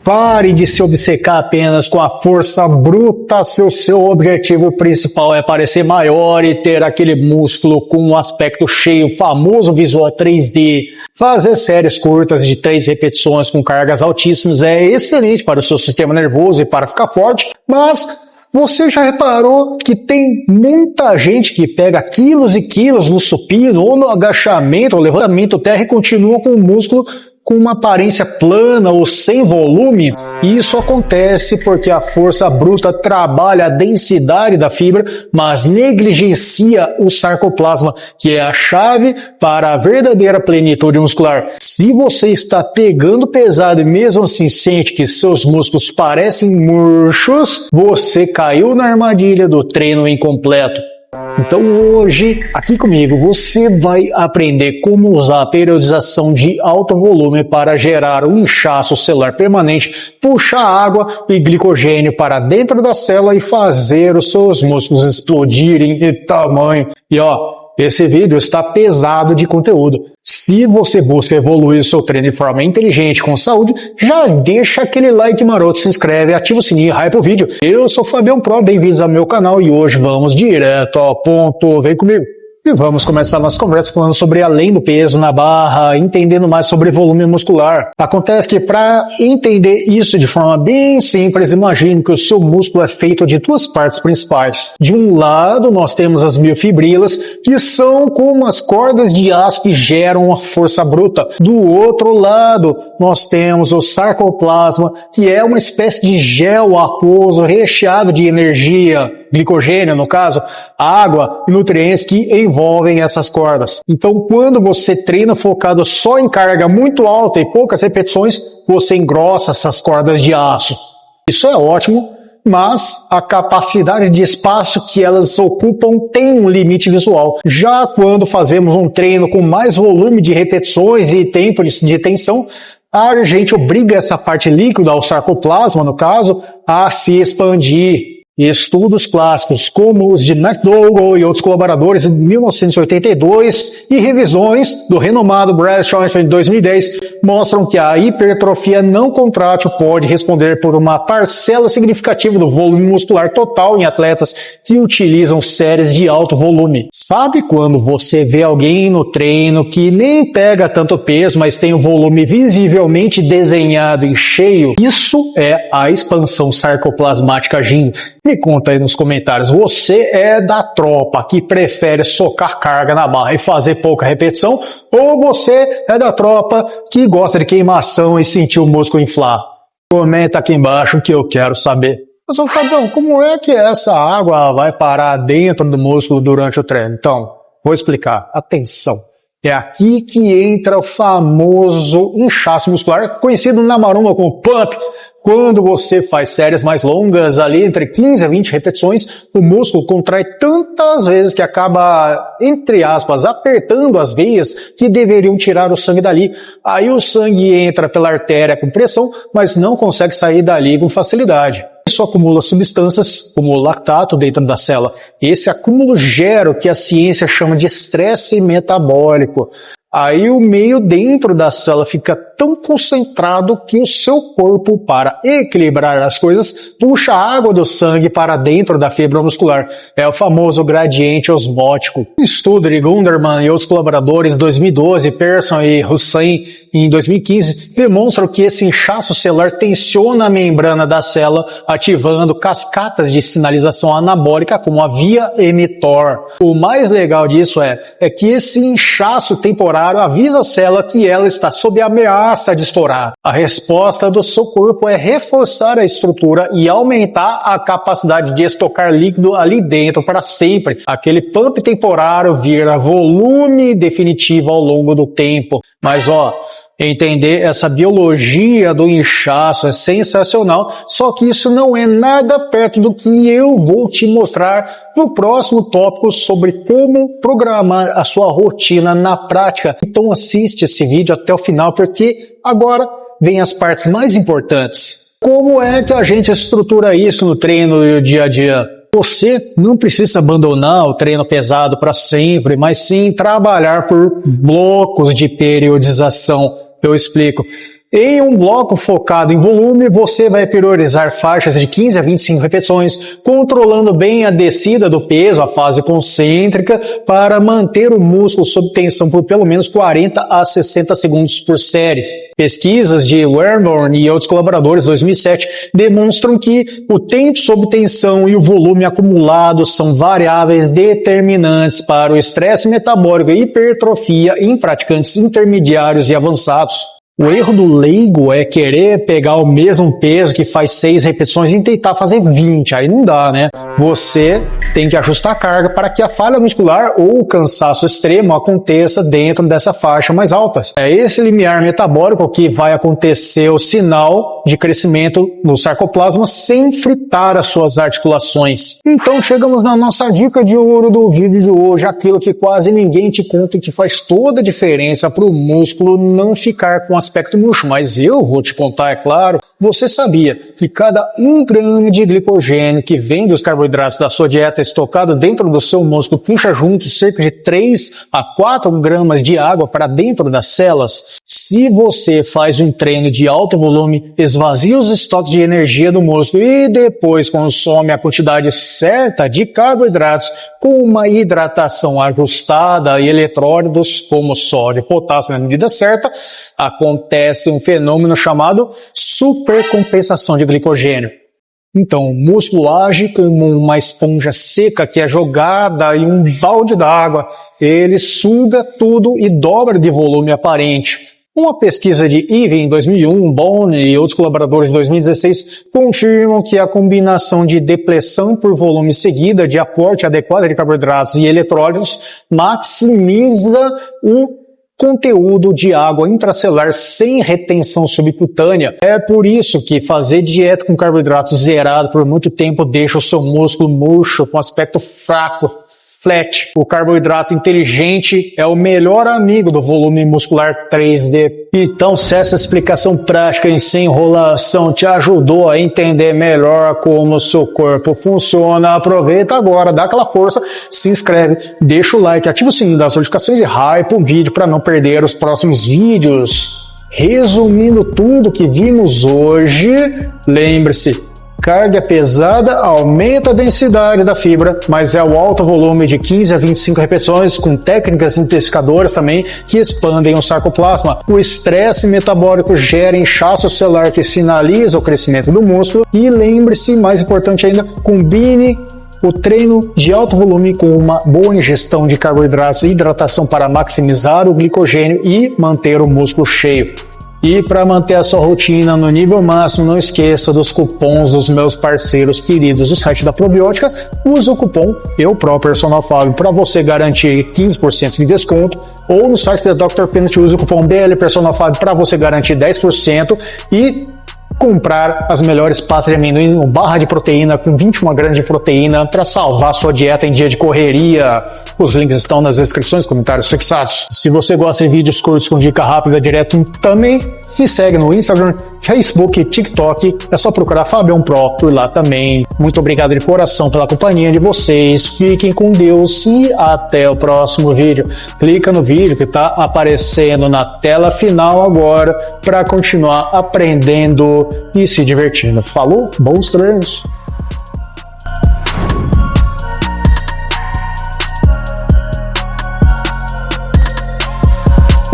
Pare de se obcecar apenas com a força bruta se o seu objetivo principal é parecer maior e ter aquele músculo com um aspecto cheio, famoso visual 3D. Fazer séries curtas de 3 repetições com cargas altíssimas é excelente para o seu sistema nervoso e para ficar forte, mas você já reparou que tem muita gente que pega quilos e quilos no supino ou no agachamento ou levantamento terra e continua com o músculo com uma aparência plana ou sem volume? E isso acontece porque a força bruta trabalha a densidade da fibra, mas negligencia o sarcoplasma, que é a chave para a verdadeira plenitude muscular. Se você está pegando pesado e mesmo assim sente que seus músculos parecem murchos, você caiu na armadilha do treino incompleto. Então hoje, aqui comigo, você vai aprender como usar a periodização de alto volume para gerar um inchaço celular permanente, puxar água e glicogênio para dentro da célula e fazer os seus músculos explodirem de tamanho. E esse vídeo está pesado de conteúdo. Se você busca evoluir o seu treino de forma inteligente com saúde, já deixa aquele like maroto, se inscreve, ativa o sininho e hype o vídeo. Eu sou Fabião Pro, bem-vindos ao meu canal e hoje vamos direto ao ponto. Vem comigo! E vamos começar nossa conversa falando sobre além do peso na barra, entendendo mais sobre volume muscular. Acontece que para entender isso de forma bem simples, imagine que o seu músculo é feito de duas partes principais. De um lado, nós temos as miofibrilas, que são como as cordas de aço que geram a força bruta. Do outro lado, nós temos o sarcoplasma, que é uma espécie de gel aquoso recheado de energia, glicogênio no caso, água e nutrientes que envolvem essas cordas. Então, quando você treina focado só em carga muito alta e poucas repetições, você engrossa essas cordas de aço. Isso é ótimo, mas a capacidade de espaço que elas ocupam tem um limite visual. Já quando fazemos um treino com mais volume de repetições e tempo de tensão, a gente obriga essa parte líquida, o sarcoplasma no caso, a se expandir. Estudos clássicos como os de McDougall e outros colaboradores de 1982 e revisões do renomado Bradshaw em 2010 mostram que a hipertrofia não contrátil pode responder por uma parcela significativa do volume muscular total em atletas que utilizam séries de alto volume. Sabe quando você vê alguém no treino que nem pega tanto peso, mas tem o volume visivelmente desenhado e cheio? Isso é a expansão sarcoplasmática agindo. Me conta aí nos comentários, você é da tropa que prefere socar carga na barra e fazer pouca repetição, ou você é da tropa que gosta de queimação e sentir o músculo inflar? Comenta aqui embaixo que eu quero saber. Mas, Fabião, como é que essa água vai parar dentro do músculo durante o treino? Então, vou explicar. Atenção. É aqui que entra o famoso inchaço muscular, conhecido na maromba como pump. Quando você faz séries mais longas, ali entre 15 a 20 repetições, o músculo contrai tantas vezes que acaba, entre aspas, apertando as veias que deveriam tirar o sangue dali. Aí o sangue entra pela artéria com pressão, mas não consegue sair dali com facilidade. Isso acumula substâncias como o lactato dentro da célula. Esse acúmulo gera o que a ciência chama de estresse metabólico. Aí o meio dentro da célula fica tão concentrado que o seu corpo, para equilibrar as coisas, puxa a água do sangue para dentro da fibra muscular. É o famoso gradiente osmótico. Um estudo de Gunderman e outros colaboradores em 2012, Persson e Hussein em 2015, demonstram que esse inchaço celular tensiona a membrana da célula, ativando cascatas de sinalização anabólica como a via mTOR. O mais legal disso é que esse inchaço temporário avisa a célula que ela está sob ameaça de estourar. A resposta do seu corpo é reforçar a estrutura e aumentar a capacidade de estocar líquido ali dentro para sempre. Aquele pump temporário vira volume definitivo ao longo do tempo. Mas entender essa biologia do inchaço é sensacional, só que isso não é nada perto do que eu vou te mostrar no próximo tópico sobre como programar a sua rotina na prática. Então assiste esse vídeo até o final, porque agora vem as partes mais importantes. Como é que a gente estrutura isso no treino do dia a dia? Você não precisa abandonar o treino pesado para sempre, mas sim trabalhar por blocos de periodização. Eu explico. Em um bloco focado em volume, você vai priorizar faixas de 15 a 25 repetições, controlando bem a descida do peso, a fase concêntrica, para manter o músculo sob tensão por pelo menos 40 a 60 segundos por série. Pesquisas de Werborn e outros colaboradores, 2007, demonstram que o tempo sob tensão e o volume acumulado são variáveis determinantes para o estresse metabólico e hipertrofia em praticantes intermediários e avançados. O erro do leigo é querer pegar o mesmo peso que faz 6 repetições e tentar fazer 20, aí não dá, né? Você tem que ajustar a carga para que a falha muscular ou o cansaço extremo aconteça dentro dessa faixa mais alta. É esse limiar metabólico que vai acontecer o sinal de crescimento no sarcoplasma sem fritar as suas articulações. Então chegamos na nossa dica de ouro do vídeo de hoje, aquilo que quase ninguém te conta e que faz toda a diferença para o músculo não ficar com aspecto murcho, mas eu vou te contar, é claro. Você sabia que cada 1 grama de glicogênio que vem dos carboidratos da sua dieta estocado dentro do seu músculo puxa junto cerca de 3 a 4 gramas de água para dentro das células? Se você faz um treino de alto volume, esvazia os estoques de energia do músculo e depois consome a quantidade certa de carboidratos com uma hidratação ajustada e eletrólitos como sódio e potássio na medida certa, acontece um fenômeno chamado supercompensação de glicogênio. Então, o músculo age como uma esponja seca que é jogada em um balde d'água. Ele suga tudo e dobra de volume aparente. Uma pesquisa de Eve em 2001, Bone e outros colaboradores em 2016 confirmam que a combinação de depressão por volume seguida de aporte adequado de carboidratos e eletrólitos maximiza o conteúdo de água intracelular sem retenção subcutânea. É por isso que fazer dieta com carboidrato zerado por muito tempo deixa o seu músculo murcho, com aspecto fraco, flat. O carboidrato inteligente é o melhor amigo do volume muscular 3D. Então, se essa explicação prática e sem enrolação te ajudou a entender melhor como o seu corpo funciona, aproveita agora, dá aquela força, se inscreve, deixa o like, ativa o sininho das notificações e hype o vídeo para não perder os próximos vídeos. Resumindo tudo que vimos hoje, lembre-se, carga pesada aumenta a densidade da fibra, mas é o alto volume de 15 a 25 repetições com técnicas intensificadoras também que expandem o sarcoplasma. O estresse metabólico gera inchaço celular que sinaliza o crescimento do músculo e lembre-se, mais importante ainda, combine o treino de alto volume com uma boa ingestão de carboidratos e hidratação para maximizar o glicogênio e manter o músculo cheio. E para manter a sua rotina no nível máximo, não esqueça dos cupons dos meus parceiros queridos do site da Probiótica. Use o cupom Personal para você garantir 15% de desconto. Ou no site da Dr. Peanut, use o cupom Personal para você garantir 10% e comprar as melhores pastas de amendoim, barra de proteína com 21 gramas de proteína para salvar sua dieta em dia de correria. Os links estão nas descrições, comentários fixados. Se você gosta de vídeos curtos com dica rápida direto também, me segue no Instagram, Facebook e TikTok. É só procurar Fabião Pro por lá também. Muito obrigado de coração pela companhia de vocês. Fiquem com Deus e até o próximo vídeo. Clica no vídeo que está aparecendo na tela final agora para continuar aprendendo e se divertindo. Falou? Bons treinos!